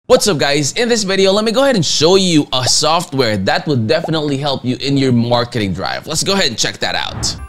What's up guys, in this video let me go ahead and show you a software that would definitely help you in your marketing drive. Let's go ahead and check that out.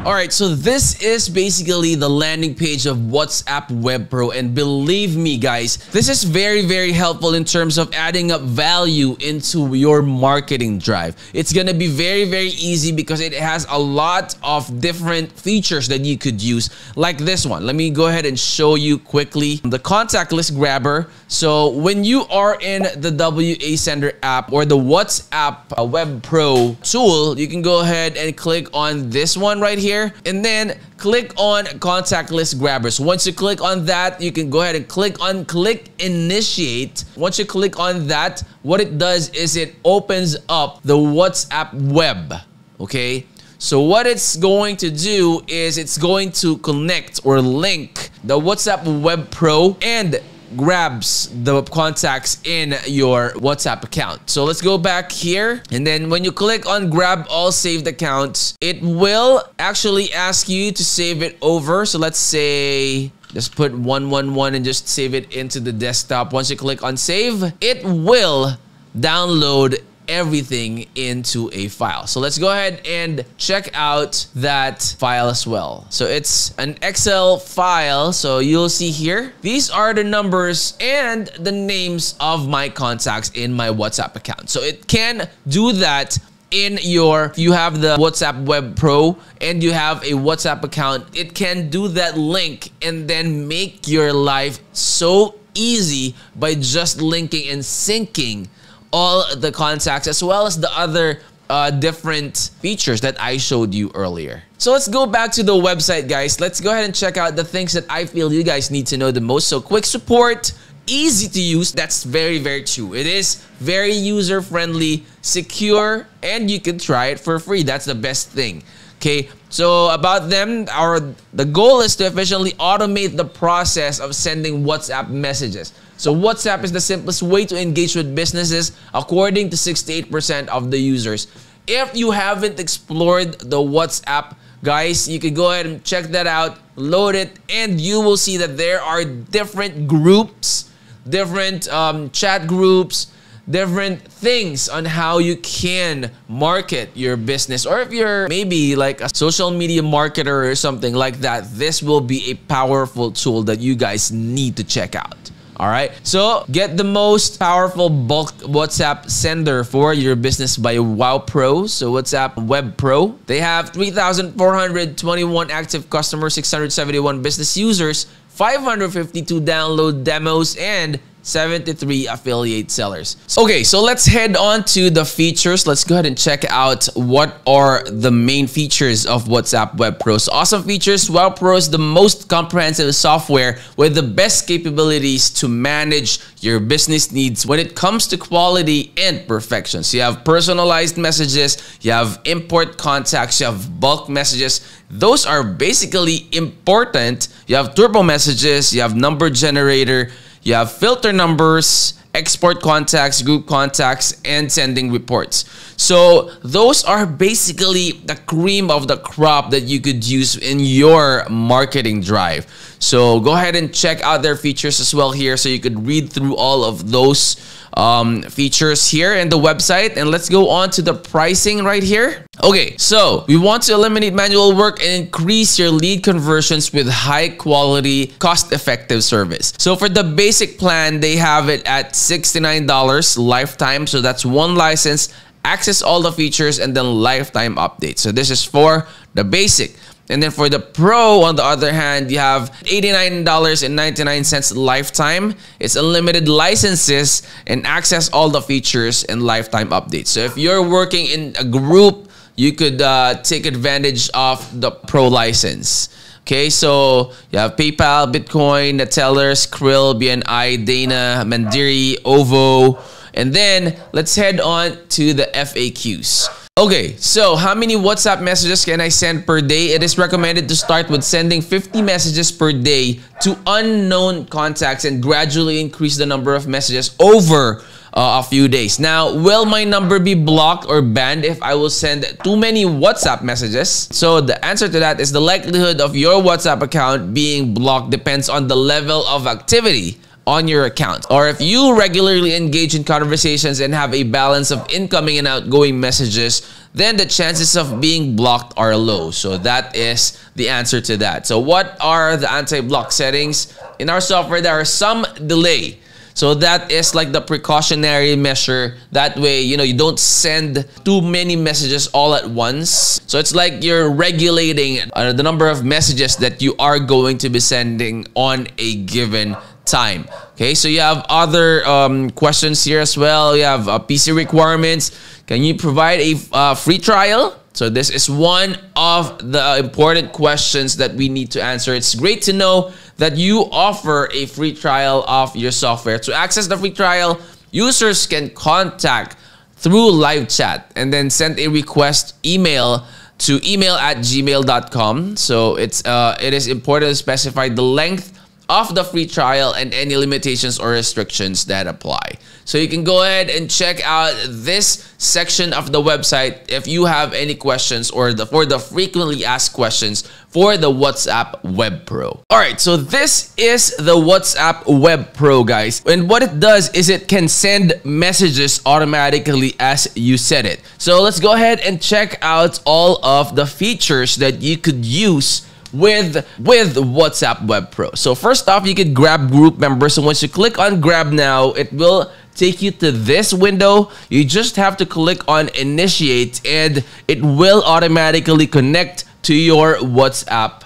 Alright, so this is basically the landing page of WhatsApp Wawpro, and believe me guys, this is very helpful in terms of adding up value into your marketing drive. It's gonna be very easy because it has a lot of different features that you could use, like this one. Let me go ahead and show you quickly the contact list grabber. So when you are in the WA Sender app or the WhatsApp Wawpro tool, you can go ahead and click on this one right here and then click on contact list grabbers. Once you click on that, you can go ahead and click initiate. Once you click on that, what it does is it opens up the WhatsApp web. Okay, so what it's going to do is it's going to connect or link the WhatsApp Wawpro and grabs the contacts in your WhatsApp account. So let's go back here, and then when you click on grab all saved accounts, it will actually ask you to save it over. So let's say just put 111 and just save it into the desktop. Once you click on save, it will download everything into a file. So let's go ahead and check out that file as well. So it's an Excel file. So you'll see here, these are the numbers and the names of my contacts in my WhatsApp account. So it can do that in your, if you have the WhatsApp Wawpro and you have a WhatsApp account, it can do that link and then make your life so easy by just linking and syncing all the contacts as well as the other different features that I showed you earlier. So let's go back to the website guys. Let's go ahead and check out the things that I feel you guys need to know the most. So quick support, easy to use. That's very true. It is very user friendly, secure, and you can try it for free. That's the best thing. Okay, so about them, the goal is to efficiently automate the process of sending WhatsApp messages. So WhatsApp is the simplest way to engage with businesses according to 68% of the users. If you haven't explored the WhatsApp, guys, you can go ahead and check that out, load it, and you will see that there are different groups, different chat groups, different things on how you can market your business. Or if you're maybe like a social media marketer or something like that, this will be a powerful tool that you guys need to check out. All right, so get the most powerful bulk WhatsApp sender for your business by Wawpro. So WhatsApp Wawpro, they have 3,421 active customers, 671 business users, 552 download demos, and 73 affiliate sellers. Okay, so let's head on to the features. Let's go ahead and check out what are the main features of WhatsApp Wawpro. So awesome features. Wawpro is the most comprehensive software with the best capabilities to manage your business needs when it comes to quality and perfection. So you have personalized messages, you have import contacts, you have bulk messages. Those are basically important. You have turbo messages, you have number generator, you have filter numbers, export contacts, group contacts, and sending reports. So those are basically the cream of the crop that you could use in your marketing drive. So go ahead and check out their features as well here so you could read through all of those features here in the website. And let's go on to the pricing right here. Okay, so we want to eliminate manual work and increase your lead conversions with high quality, cost-effective service. So for the basic plan, they have it at $69 lifetime. So that's one license, access all the features, and then lifetime updates. So this is for the basic. And then for the Pro, on the other hand, you have $89.99 lifetime. It's unlimited licenses and access all the features and lifetime updates. So if you're working in a group, you could take advantage of the Pro license. Okay, so you have PayPal, Bitcoin, Netellers, Krill, BNI, Dana, Mandiri, Ovo. And then let's head on to the FAQs. Okay, so how many WhatsApp messages can I send per day? It is recommended to start with sending 50 messages per day to unknown contacts and gradually increase the number of messages over a few days. Now, will my number be blocked or banned if I will send too many WhatsApp messages? So the answer to that is the likelihood of your WhatsApp account being blocked depends on the level of activity on your account, or if you regularly engage in conversations and have a balance of incoming and outgoing messages, then the chances of being blocked are low. So that is the answer to that. So what are the anti-block settings? In our software, there are some delay. So that is like the precautionary measure. That way, you don't send too many messages all at once. So it's like you're regulating the number of messages that you are going to be sending on a given time. Okay, so you have other questions here as well. You have PC requirements. Can you provide a free trial? So this is one of the important questions that we need to answer. It's great to know that you offer a free trial of your software. To access the free trial, users can contact through live chat and then send a request email to email@gmail.com. So it is important to specify the length of the free trial and any limitations or restrictions that apply. So you can go ahead and check out this section of the website if you have any questions or for the frequently asked questions for the WhatsApp Web Pro. All right, so this is the WhatsApp Web Pro, guys. And what it does is it can send messages automatically as you set it. So let's go ahead and check out all of the features that you could use with WhatsApp Web Pro. So first off, you could grab group members. So once you click on grab now, it will take you to this window. You just have to click on initiate and it will automatically connect to your WhatsApp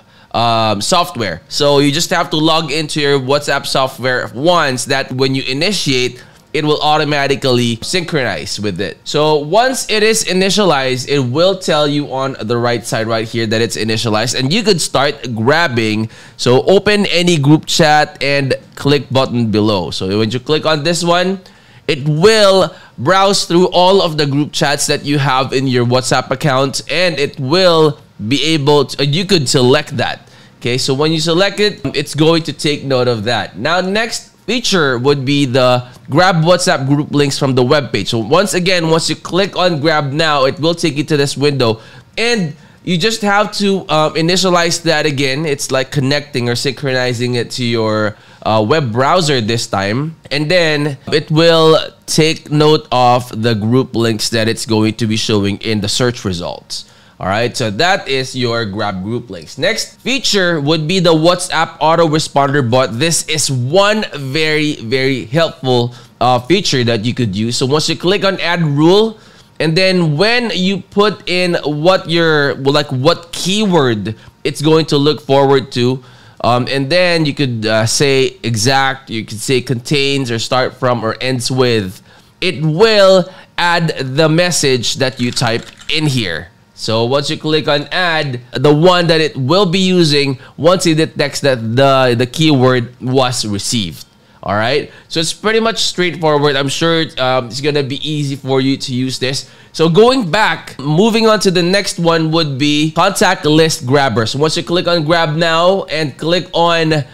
software. So you just have to log into your WhatsApp software once. That when you initiate, it will automatically synchronize with it. So once it is initialized, it will tell you on the right side right here that it's initialized and you could start grabbing. So open any group chat and click button below. So when you click on this one, it will browse through all of the group chats that you have in your WhatsApp account and it will be able to, you could select that. Okay, so when you select it, it's going to take note of that. Now, next feature would be the grab WhatsApp group links from the web page. So once again, once you click on grab now, it will take you to this window and you just have to initialize that again. It's like connecting or synchronizing it to your web browser this time. And then it will take note of the group links that it's going to be showing in the search results. All right, so that is your grab group links. Next feature would be the WhatsApp autoresponder bot. This is one very, very helpful feature that you could use. So once you click on add rule, and then when you put in what keyword it's going to look forward to, and then you could say exact, you could say contains or start from or ends with, it will add the message that you type in here. So once you click on add, the one that it will be using once it detects that the keyword was received. All right, so it's pretty much straightforward. I'm sure it's gonna be easy for you to use this. So going back, moving on to the next one would be contact list grabber. So once you click on grab now and click on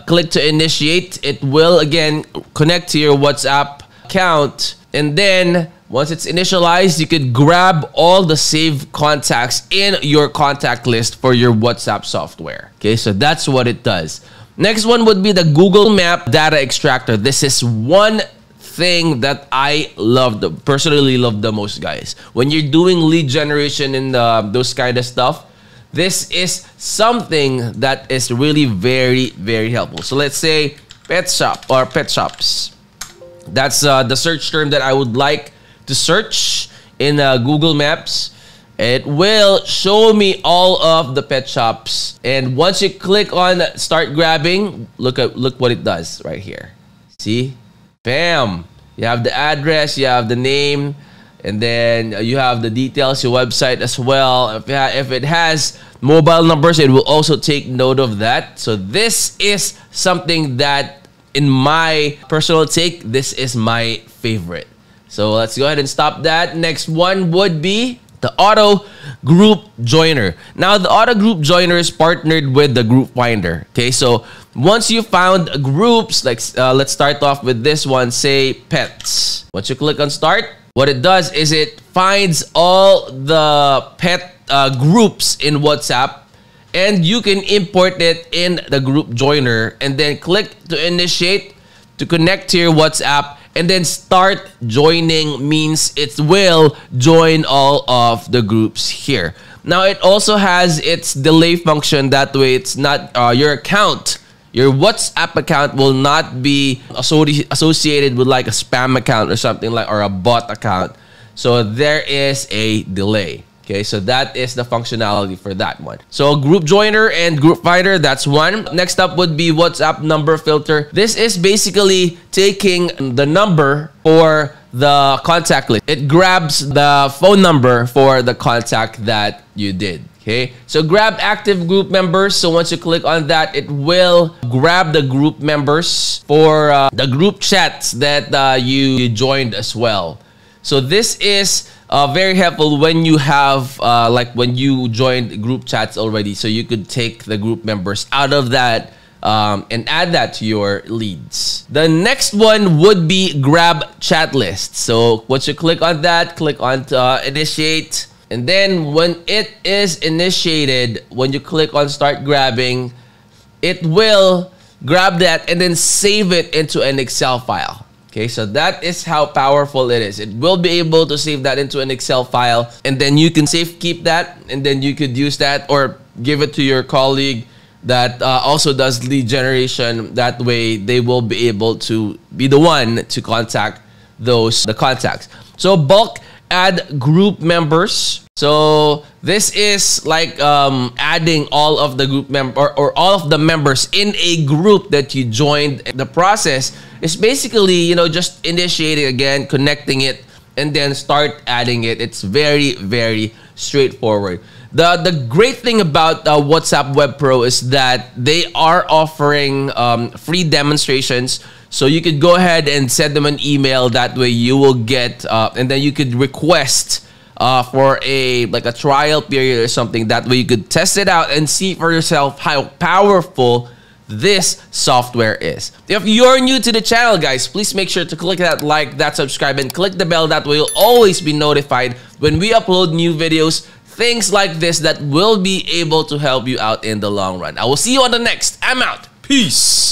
click to initiate, it will again connect to your WhatsApp account, and then once it's initialized, you could grab all the saved contacts in your contact list for your WhatsApp software. Okay, so that's what it does. Next one would be the Google Map data extractor. This is one thing that I personally love the most, guys. When you're doing lead generation and those kind of stuff, this is something that is really very, very helpful. So let's say pet shop or pet shops. That's the search term that I would like to search in Google Maps. It will show me all of the pet shops, and once you click on start grabbing, look what it does right here. See, bam, you have the address, you have the name, and then you have the details, your website as well. If it has mobile numbers, it will also take note of that. So this is something that, in my personal take, this is my favorite. So let's go ahead and stop that. Next one would be the auto group joiner. Now, the auto group joiner is partnered with the group finder. Okay, so once you found groups, like let's start off with this one, say pets. Once you click on start, what it does is it finds all the pet groups in WhatsApp, and you can import it in the group joiner and then click to initiate to connect to your WhatsApp, and then start joining means it will join all of the groups here. Now, it also has its delay function. That way, it's not your account, your WhatsApp account will not be associated with like a spam account or something like, or a bot account. So there is a delay. Okay, so that is the functionality for that one. So group joiner and group finder, that's one. Next up would be WhatsApp number filter. This is basically taking the number for the contact list. It grabs the phone number for the contact that you did. Okay, so grab active group members. So once you click on that, it will grab the group members for the group chats that you joined as well. So this is very helpful when you have like when you joined group chats already, so you could take the group members out of that and add that to your leads. The next one would be grab chat list. So once you click on that, click on initiate, and then when it is initiated, when you click on start grabbing, it will grab that and then save it into an Excel file. Okay, so that is how powerful it is. It will be able to save that into an Excel file, and then you can keep that, and then you could use that or give it to your colleague that also does lead generation. That way, they will be able to be the one to contact the contacts. So bulk add group members. So this is like adding all of the group or all of the members in a group that you joined. The process is basically, you know, just initiating again, connecting it, and then start adding it. It's very, very straightforward. The great thing about WhatsApp Web Pro is that they are offering free demonstrations. So you could go ahead and send them an email. That way you will get, and then you could request for a trial period or something. That way you could test it out and see for yourself how powerful this software is. If you're new to the channel, guys, please make sure to click that like, that subscribe, and click the bell. That way you'll always be notified when we upload new videos, things like this that will be able to help you out in the long run. I will see you on the next. I'm out. Peace.